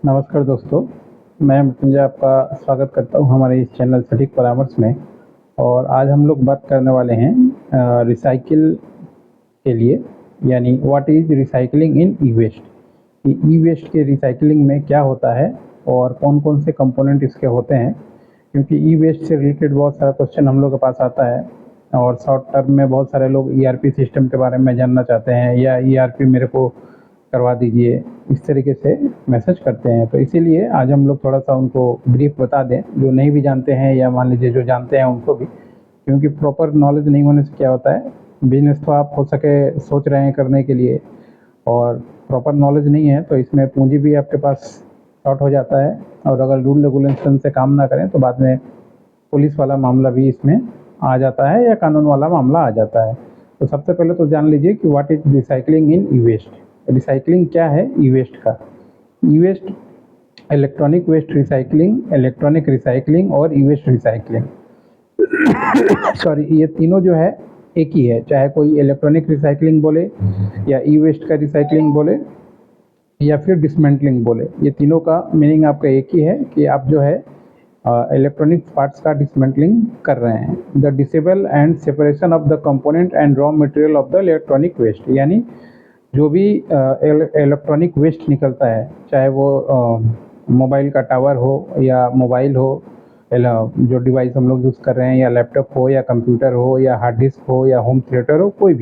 नमस्कार दोस्तों, मैं मृत्युंजय आपका स्वागत करता हूँ हमारे इस चैनल सटीक परामर्श में। और आज हम लोग बात करने वाले हैं रिसाइकिल के लिए, यानी what is recycling in E waste. कि ई वेस्ट के रिसाइकलिंग में क्या होता है और कौन कौन से कंपोनेंट इसके होते हैं, क्योंकि ई वेस्ट से रिलेटेड बहुत सारा क्वेश्चन हम लोग के पास आता है। और शॉर्ट टर्म में बहुत सारे लोग ईआरपी सिस्टम के बारे में जानना चाहते हैं, या ईआरपी मेरे को करवा दीजिए, इस तरीके से मैसेज करते हैं। तो इसीलिए आज हम लोग थोड़ा सा उनको ब्रीफ बता दें, जो नहीं भी जानते हैं, या मान लीजिए जो जानते हैं उनको भी। क्योंकि प्रॉपर नॉलेज नहीं होने से क्या होता है, बिजनेस तो आप हो सके सोच रहे हैं करने के लिए, और प्रॉपर नॉलेज नहीं है तो इसमें पूंजी भी आपके पास शॉर्ट हो जाता है। और अगर रूल रेगुलेशन से काम ना करें तो बाद में पुलिस वाला मामला भी इसमें आ जाता है, या कानून वाला मामला आ जाता है। तो सबसे पहले तो जान लीजिए कि what is recycling in E waste. Recycling क्या है ई वेस्ट का। E waste electronic waste recycling, electronic recycling और ई वेस्ट रिसाइकलिंग सॉरी, ये तीनों जो है एक ही है। चाहे कोई इलेक्ट्रॉनिक रिसाइकलिंग बोले, या ई वेस्ट का रिसाइकलिंग बोले, या फिर डिसमेंटलिंग बोले, ये तीनों का मीनिंग आपका एक ही है कि आप जो है इलेक्ट्रॉनिक पार्ट्स का डिसमेंटलिंग कर रहे हैं। The disable and separation of the component and raw material of the electronic waste, यानी जो भी इलेक्ट्रॉनिक वेस्ट निकलता है, चाहे वो मोबाइल का टावर हो, या मोबाइल हो, जो डिवाइस हम लोग यूज़ कर रहे हैं, या लैपटॉप हो, या कंप्यूटर हो, या हार्ड डिस्क हो, या होम थिएटर हो, कोई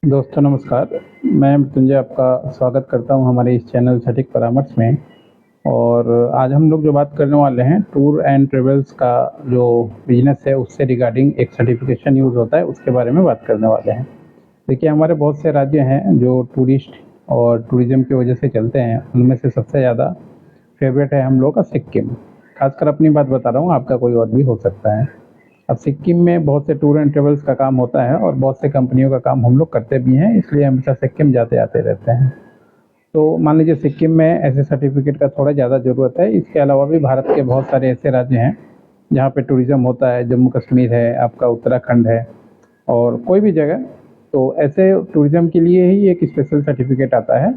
दोस्तों नमस्कार, मैं मृत्युंजय आपका स्वागत करता हूं हमारे इस चैनल सटीक परामर्श में। और आज हम लोग जो बात करने वाले हैं टूर एंड ट्रेवल्स का जो बिजनेस है उससे रिगार्डिंग एक सर्टिफिकेशन यूज़ होता है उसके बारे में बात करने वाले हैं। देखिए हमारे बहुत से राज्य हैं जो टूरिस्ट और टूरिज़्म की वजह से चलते हैं, उनमें से सबसे ज़्यादा फेवरेट है हम लोग का सिक्किम। खासकर अपनी बात बता रहा हूँ, आपका कोई और भी हो सकता है। अब सिक्किम में बहुत से टूर एंड ट्रेवल्स का काम होता है और बहुत से कंपनियों का काम हम लोग करते भी हैं, इसलिए हमेशा सिक्किम जाते आते रहते हैं। तो मान लीजिए सिक्किम में ऐसे सर्टिफिकेट का थोड़ा ज़्यादा ज़रूरत है। इसके अलावा भी भारत के बहुत सारे ऐसे राज्य हैं जहाँ पे टूरिज़्म होता है, जम्मू कश्मीर है, आपका उत्तराखंड है और कोई भी जगह। तो ऐसे टूरिज़्म के लिए ही एक स्पेशल सर्टिफिकेट आता है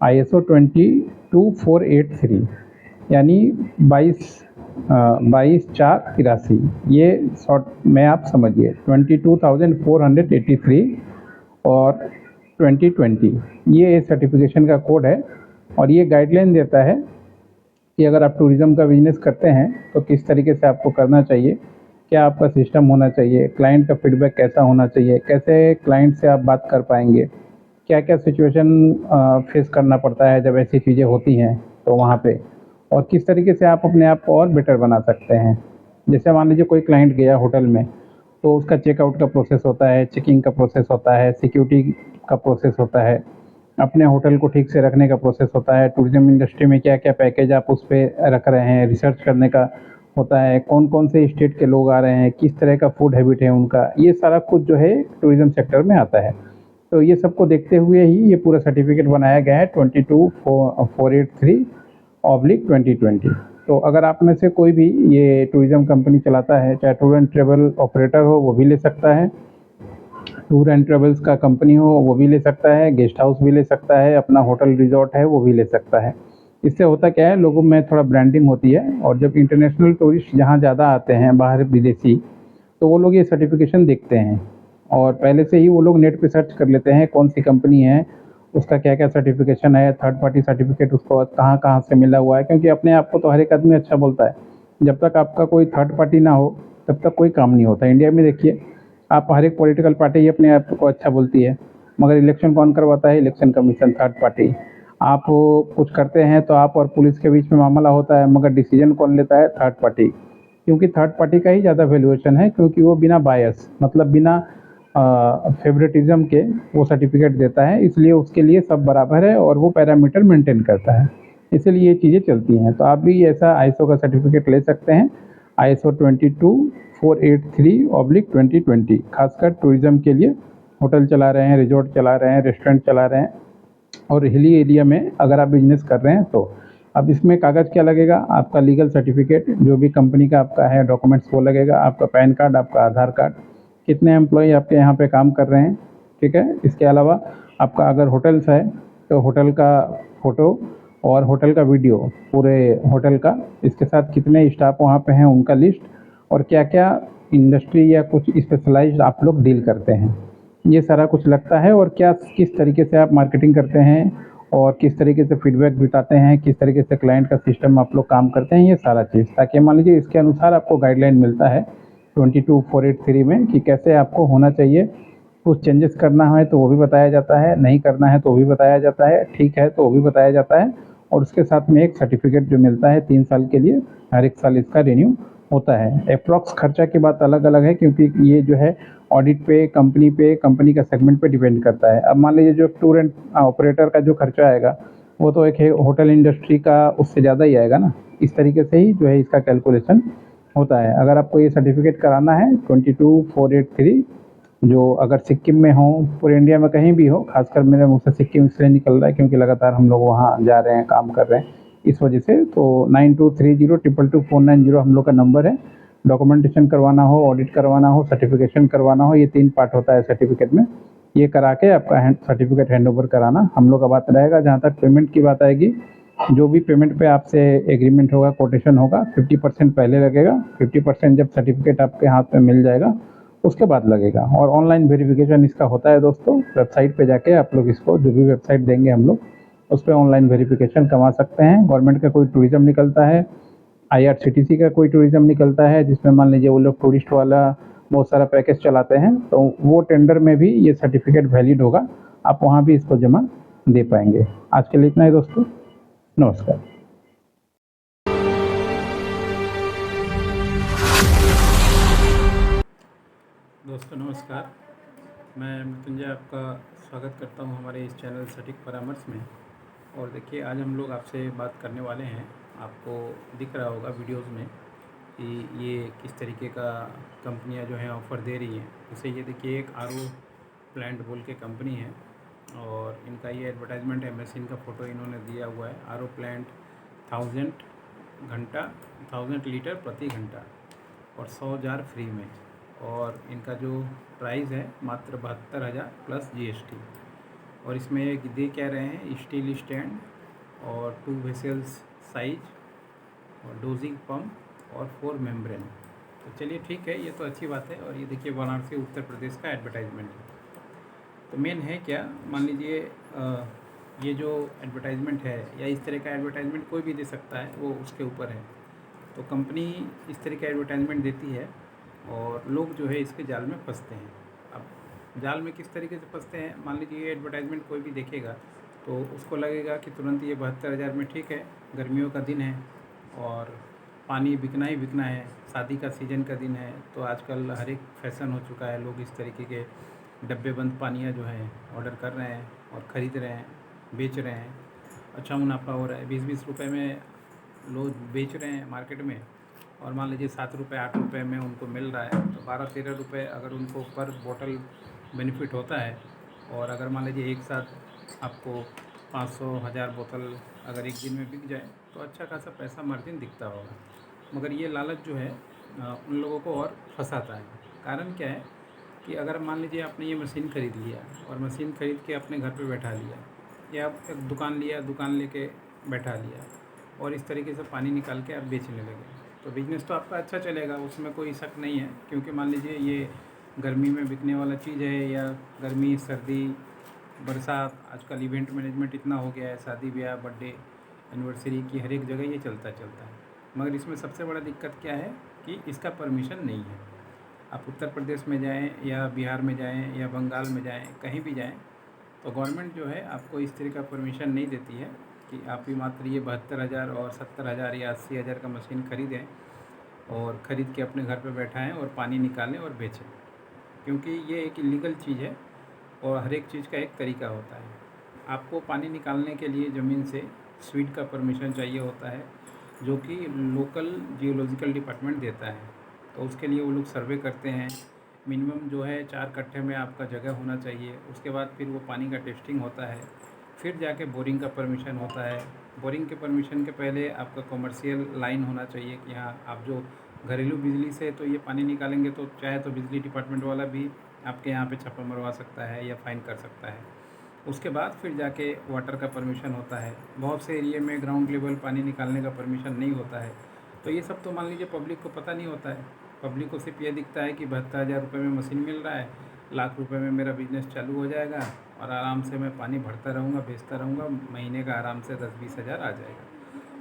ISO 22483, यानी 22/483। ये शॉर्ट में आप समझिए 22,483 और 2020 ये सर्टिफिकेशन का कोड है। और ये गाइडलाइन देता है कि अगर आप टूरिज़्म का बिजनेस करते हैं तो किस तरीके से आपको करना चाहिए, क्या आपका सिस्टम होना चाहिए, क्लाइंट का फीडबैक कैसा होना चाहिए, कैसे क्लाइंट से आप बात कर पाएंगे, क्या क्या सिचुएशन फेस करना पड़ता है जब ऐसी चीज़ें होती हैं तो वहाँ पे, और किस तरीके से आप अपने आप को और बेटर बना सकते हैं। जैसे मान लीजिए कोई क्लाइंट गया होटल में, तो उसका चेकआउट का प्रोसेस होता है, चेकिंग का प्रोसेस होता है, सिक्योरिटी का प्रोसेस होता है, अपने होटल को ठीक से रखने का प्रोसेस होता है, टूरिज़्म इंडस्ट्री में क्या क्या पैकेज आप उस पर रख रहे हैं, रिसर्च करने का होता है, कौन कौन से स्टेट के लोग आ रहे हैं, किस तरह का फूड हैबिट है उनका, ये सारा कुछ जो है टूरिज़्म सेक्टर में आता है। तो ये सबको देखते हुए ही ये पूरा सर्टिफिकेट बनाया गया है 22,483/2020। तो अगर आप में से कोई भी ये टूरिज़्म कंपनी चलाता है, चाहे टूर एंड ट्रेवल ऑपरेटर हो वो भी ले सकता है, टूर एंड ट्रेवल्स का कंपनी हो वो भी ले सकता है, गेस्ट हाउस भी ले सकता है, अपना होटल रिजॉर्ट है वो भी ले सकता है। इससे होता क्या है, लोगों में थोड़ा ब्रांडिंग होती है और जब इंटरनेशनल टूरिस्ट जहाँ ज़्यादा आते हैं बाहर विदेशी, तो वो लोग ये सर्टिफिकेशन देखते हैं और पहले से ही वो लोग नेट पे सर्च कर लेते हैं कौन सी कंपनी है, उसका क्या क्या सर्टिफिकेशन है, थर्ड पार्टी सर्टिफिकेट उसको कहाँ कहाँ से मिला हुआ है। क्योंकि अपने आप को तो हर एक आदमी अच्छा बोलता है, जब तक आपका कोई थर्ड पार्टी ना हो तब तक कोई काम नहीं होता। इंडिया में देखिए आप हर एक पॉलिटिकल पार्टी ही अपने आप को अच्छा बोलती है, मगर इलेक्शन कौन करवाता है, इलेक्शन कमीशन, थर्ड पार्टी। आप कुछ करते हैं तो आप और पुलिस के बीच में मामला होता है, मगर डिसीजन कौन लेता है, थर्ड पार्टी। क्योंकि थर्ड पार्टी का ही ज़्यादा वैल्यूएशन है, क्योंकि वो बिना बायस मतलब बिना फेवरेटिज्म के वो सर्टिफिकेट देता है, इसलिए उसके लिए सब बराबर है और वो पैरामीटर मेंटेन करता है, इसीलिए ये चीज़ें चलती हैं। तो आप भी ऐसा ISO का सर्टिफिकेट ले सकते हैं, ISO 22483/2020। खासकर टूरिज़्म के लिए होटल चला रहे हैं, रिजॉर्ट चला रहे हैं, रेस्टोरेंट चला रहे हैं और हिली एरिया में अगर आप बिजनेस कर रहे हैं तो। अब इसमें कागज़ क्या लगेगा, आपका लीगल सर्टिफिकेट, जो भी कंपनी का आपका है डॉक्यूमेंट्स वो लगेगा, आपका पैन कार्ड, आपका आधार कार्ड, कितने एम्प्लॉय आपके यहाँ पे काम कर रहे हैं, ठीक है। इसके अलावा आपका अगर होटल्स है तो होटल का फ़ोटो और होटल का वीडियो पूरे होटल का, इसके साथ कितने स्टाफ वहाँ पे हैं उनका लिस्ट, और क्या क्या इंडस्ट्री या कुछ स्पेशलाइज्ड आप लोग डील करते हैं, ये सारा कुछ लगता है। और क्या किस तरीके से आप मार्केटिंग करते हैं और किस तरीके से फीडबैक बिताते हैं, किस तरीके से क्लाइंट का सिस्टम आप लोग काम करते हैं, ये सारा चीज़, ताकि मान लीजिए इसके अनुसार आपको गाइडलाइन मिलता है 22483 में कि कैसे आपको होना चाहिए। कुछ चेंजेस करना है तो वो भी बताया जाता है, नहीं करना है तो वो भी बताया जाता है, ठीक है तो वो भी बताया जाता है। और उसके साथ में एक सर्टिफिकेट जो मिलता है 3 साल के लिए, हर एक साल इसका रिन्यू होता है। अप्रॉक्स खर्चा की बात अलग अलग है, क्योंकि ये जो है ऑडिट पे, कंपनी का सेगमेंट पे डिपेंड करता है। अब मान लीजिए जो टूर एंड ऑपरेटर का जो खर्चा आएगा वो तो एक होटल इंडस्ट्री का उससे ज़्यादा ही आएगा ना। इस तरीके से ही जो है इसका कैलकुलेशन होता है। अगर आपको ये सर्टिफिकेट कराना है 22483, जो अगर सिक्किम में हो, पूरे इंडिया में कहीं भी हो, खासकर मेरे मुँह से सिक्किम इसलिए निकल रहा है क्योंकि लगातार हम लोग वहाँ जा रहे हैं, काम कर रहे हैं, इस वजह से। तो 9230222490 हम लोग का नंबर है। डॉक्यूमेंटेशन करवाना हो, ऑडिट करवाना हो, सर्टिफिकेशन करवाना हो, ये 3 पार्ट होता है सर्टिफिकेट में। ये करा के आपका सर्टिफिकेट हैंडओवर कराना हम लोग का बात रहेगा। जहाँ तक पेमेंट की बात आएगी, जो भी पेमेंट पे आपसे एग्रीमेंट होगा, कोटेशन होगा, 50% पहले लगेगा, 50% जब सर्टिफिकेट आपके हाथ में मिल जाएगा उसके बाद लगेगा। और ऑनलाइन वेरिफिकेशन इसका होता है दोस्तों, वेबसाइट पे जाके आप लोग इसको, जो भी वेबसाइट देंगे हम लोग, उस पर ऑनलाइन वेरिफिकेशन करवा सकते हैं। गवर्नमेंट का कोई टूरिज़्म निकलता है, IRCTC का कोई टूरिज़्म निकलता है, जिसमें मान लीजिए वो लोग टूरिस्ट वाला बहुत सारा पैकेज चलाते हैं, तो वो टेंडर में भी ये सर्टिफिकेट वैलिड होगा, आप वहाँ भी इसको जमा दे पाएंगे। आज के लिए इतना ही दोस्तों, नमस्कार। दोस्तों नमस्कार। मैं मृत्युंजय आपका स्वागत करता हूं हमारे इस चैनल सटीक परामर्श में। और देखिए, आज हम लोग आपसे बात करने वाले हैं। आपको दिख रहा होगा वीडियोस में कि ये किस तरीके का कंपनियां जो हैं ऑफ़र दे रही हैं। जैसे ये देखिए, एक आरओ प्लांट बोल के कंपनी है और इनका ये एडवर्टाइजमेंट है। मशीन का फ़ोटो इन्होंने दिया हुआ है। आरओ प्लांट 1000 लीटर प्रति घंटा और 100 जार फ्री में। और इनका जो प्राइस है मात्र 72,000 प्लस जीएसटी। और इसमें एक दे क्या रहे हैं, स्टील स्टैंड और 2 वेसल्स साइज और डोजिंग पंप और 4 मेम्ब्रेन। तो चलिए ठीक है, ये तो अच्छी बात है। और ये देखिए, वाराणसी उत्तर प्रदेश का एडवर्टाइजमेंट है। तो मेन है क्या, मान लीजिए ये जो एडवर्टाइजमेंट है या इस तरह का एडवर्टाइजमेंट कोई भी दे सकता है, वो उसके ऊपर है। तो कंपनी इस तरह का एडवर्टाइजमेंट देती है और लोग जो है इसके जाल में फंसते हैं। अब जाल में किस तरीके से फंसते हैं, मान लीजिए ये एडवर्टाइजमेंट कोई भी देखेगा तो उसको लगेगा कि तुरंत ये 72,000 में ठीक है, गर्मियों का दिन है और पानी बिकना ही बिकना है, शादी का सीज़न का दिन है। तो आजकल हर एक फैशन हो चुका है, लोग इस तरीके के डब्बे बंद पानियाँ जो हैं ऑर्डर कर रहे हैं और ख़रीद रहे हैं, बेच रहे हैं। अच्छा मुनाफा हो रहा है, 20-20 रुपये में लोग बेच रहे हैं मार्केट में। और मान लीजिए 7 रुपये 8 रुपये में उनको मिल रहा है, तो 12-13 रुपये अगर उनको पर बोतल बेनिफिट होता है। और अगर मान लीजिए एक साथ आपको 500-1000 बोतल अगर एक दिन में बिक जाए तो अच्छा खासा पैसा मार्जिन दिखता होगा। मगर ये लालच जो है उन लोगों को और फंसाता है। कारण क्या है कि अगर मान लीजिए आपने ये मशीन ख़रीद लिया और मशीन ख़रीद के अपने घर पे बैठा लिया, या आप एक दुकान लिया, दुकान लेके बैठा लिया और इस तरीके से पानी निकाल के आप बेचने लगे, तो बिज़नेस तो आपका अच्छा चलेगा, उसमें कोई शक नहीं है। क्योंकि मान लीजिए ये गर्मी में बिकने वाला चीज़ है, या गर्मी सर्दी बरसात, आजकल इवेंट मैनेजमेंट इतना हो गया है, शादी ब्याह बर्थडे एनिवर्सरी की हर एक जगह ये चलता है। मगर इसमें सबसे बड़ा दिक्कत क्या है कि इसका परमिशन नहीं है। आप उत्तर प्रदेश में जाएँ या बिहार में जाएँ या बंगाल में जाएँ, कहीं भी जाएँ, तो गवर्नमेंट जो है आपको इस तरह का परमिशन नहीं देती है कि आप ही मात्र ये 72,000 और 70,000 या 80,000 का मशीन ख़रीदें और ख़रीद के अपने घर पे बैठाएँ और पानी निकालें और बेचें। क्योंकि ये एक इलीगल चीज़ है और हर एक चीज़ का एक तरीका होता है। आपको पानी निकालने के लिए ज़मीन से स्वीट का परमिशन चाहिए होता है, जो कि लोकल जियोलॉजिकल डिपार्टमेंट देता है। तो उसके लिए वो लोग सर्वे करते हैं। मिनिमम जो है 4 कट्ठे में आपका जगह होना चाहिए। उसके बाद फिर वो पानी का टेस्टिंग होता है, फिर जाके बोरिंग का परमिशन होता है। बोरिंग के परमिशन के पहले आपका कमर्शियल लाइन होना चाहिए कि हाँ, आप जो घरेलू बिजली से तो ये पानी निकालेंगे, तो चाहे तो बिजली डिपार्टमेंट वाला भी आपके यहाँ पे छापा मरवा सकता है या फ़ाइन कर सकता है। उसके बाद फिर जाके वाटर का परमिशन होता है। बहुत से एरिया में ग्राउंड लेवल पानी निकालने का परमिशन नहीं होता है। तो ये सब तो मान लीजिए पब्लिक को पता नहीं होता है। पब्लिक को सिर्फ ये दिखता है कि 72,000 रुपये में मशीन मिल रहा है, लाख रुपए में मेरा बिज़नेस चालू हो जाएगा और आराम से मैं पानी भरता रहूँगा, बेचता रहूँगा, महीने का आराम से 10-20 हज़ार आ जाएगा।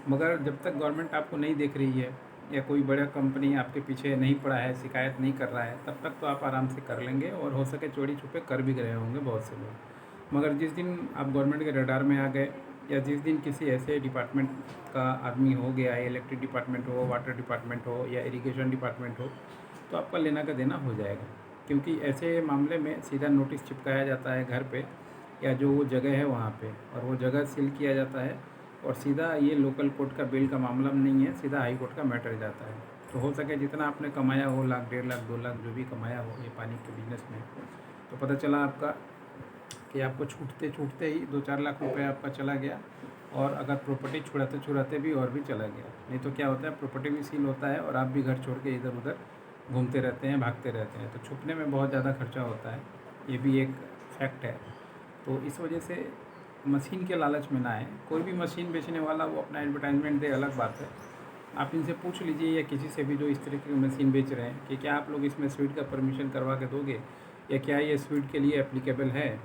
मगर जब तक गवर्नमेंट आपको नहीं देख रही है या कोई बड़ा कंपनी आपके पीछे नहीं पड़ा है, शिकायत नहीं कर रहा है, तब तक तो आप आराम से कर लेंगे और हो सके चोरी छुपे कर भी गए होंगे बहुत से लोग। मगर जिस दिन आप गवर्नमेंट के रडार में आ गए या जिस दिन किसी ऐसे डिपार्टमेंट का आदमी हो गया है, इलेक्ट्रिक डिपार्टमेंट हो, वाटर डिपार्टमेंट हो या इरिगेशन डिपार्टमेंट हो, तो आपका लेना का देना हो जाएगा। क्योंकि ऐसे मामले में सीधा नोटिस चिपकाया जाता है घर पे या जो वो जगह है वहाँ पे, और वो जगह सील किया जाता है और सीधा ये लोकल कोर्ट का बिल का मामला नहीं है, सीधा हाई कोर्ट का मैटर जाता है। तो हो सके जितना आपने कमाया हो, लाख 1.5 लाख 2 लाख जो भी कमाया हो ये पानी के बिज़नेस में, तो पता चला आपका कि आपको छूटते छूटते ही 2-4 लाख रुपए आपका चला गया, और अगर प्रॉपर्टी छुड़ाते छुड़ाते भी और भी चला गया। नहीं तो क्या होता है, प्रॉपर्टी भी सील होता है और आप भी घर छोड़ के इधर उधर घूमते रहते हैं, भागते रहते हैं। तो छुपने में बहुत ज़्यादा खर्चा होता है, ये भी एक फैक्ट है। तो इस वजह से मशीन के लालच में ना आए। कोई भी मशीन बेचने वाला वो अपना एडवर्टाइजमेंट दे, अलग बात है। आप इनसे पूछ लीजिए या किसी से भी जो इस तरीके की मशीन बेच रहे हैं कि क्या आप लोग इसमें स्वीट का परमिशन करवा के दोगे या क्या ये स्वीट के लिए एप्लीकेबल है,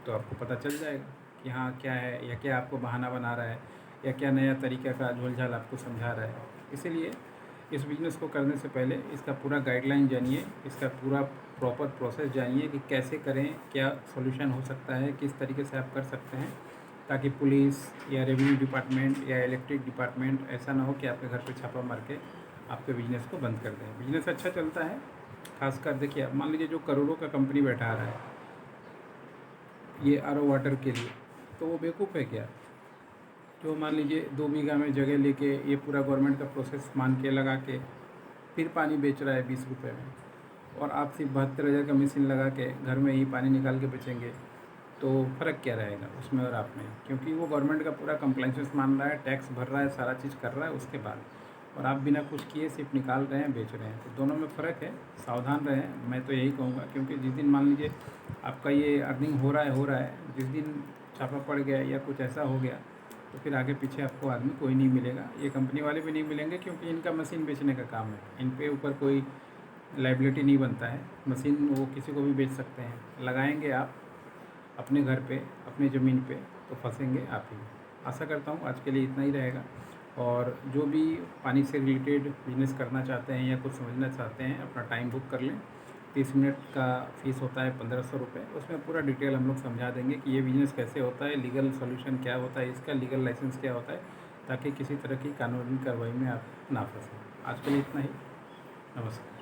तो आपको पता चल जाएगा कि हाँ क्या है, या क्या आपको बहाना बना रहा है, या क्या नया तरीक़ा का झोल-झाल आपको समझा रहा है। इसीलिए इस बिज़नेस को करने से पहले इसका पूरा गाइडलाइन जानिए, इसका पूरा प्रॉपर प्रोसेस जानिए कि कैसे करें, क्या सॉल्यूशन हो सकता है, किस तरीके से आप कर सकते हैं, ताकि पुलिस या रेवेन्यू डिपार्टमेंट या इलेक्ट्रिक डिपार्टमेंट ऐसा ना हो कि आपके घर पे छापा मार के आपके बिज़नेस को बंद कर दें। बिज़नेस अच्छा चलता है खासकर देखिए, अब मान लीजिए जो करोड़ों का कंपनी बैठा रहा है ये आरओ वाटर के लिए, तो वो बेवकूफ़ है क्या? जो मान लीजिए 2 बीघा में जगह लेके ये पूरा गवर्नमेंट का प्रोसेस मान के लगा के फिर पानी बेच रहा है 20 रुपये में, और आप सिर्फ 72,000 का मशीन लगा के घर में ही पानी निकाल के बेचेंगे, तो फ़र्क क्या रहेगा उसमें और आप में? क्योंकि वो गवर्नमेंट का पूरा कंप्लाइंसेस मान रहा है, टैक्स भर रहा है, सारा चीज़ कर रहा है उसके बाद, और आप बिना कुछ किए सिर्फ निकाल रहे हैं, बेच रहे हैं। तो दोनों में फ़र्क है, सावधान रहें, मैं तो यही कहूँगा। क्योंकि जिस दिन मान लीजिए आपका ये अर्निंग हो रहा है, जिस दिन छापा पड़ गया या कुछ ऐसा हो गया, तो फिर आगे पीछे आपको आदमी कोई नहीं मिलेगा। ये कंपनी वाले भी नहीं मिलेंगे, क्योंकि इनका मशीन बेचने का काम है, इन पे ऊपर कोई लायबिलिटी नहीं बनता है। मशीन वो किसी को भी बेच सकते हैं। लगाएंगे आप अपने घर पे, अपनी ज़मीन पे, तो फंसेंगे आप ही। आशा करता हूँ आज के लिए इतना ही रहेगा। और जो भी पानी से रिलेटेड बिज़नेस करना चाहते हैं या कुछ समझना चाहते हैं, अपना टाइम बुक कर लें। 30 मिनट का फ़ीस होता है 1500 रुपये। उसमें पूरा डिटेल हम लोग समझा देंगे कि ये बिज़नेस कैसे होता है, लीगल सॉल्यूशन क्या होता है इसका, लीगल लाइसेंस क्या होता है, ताकि किसी तरह की कानूनी कार्रवाई में आप ना फंसें। आज के लिए इतना ही। नमस्कार।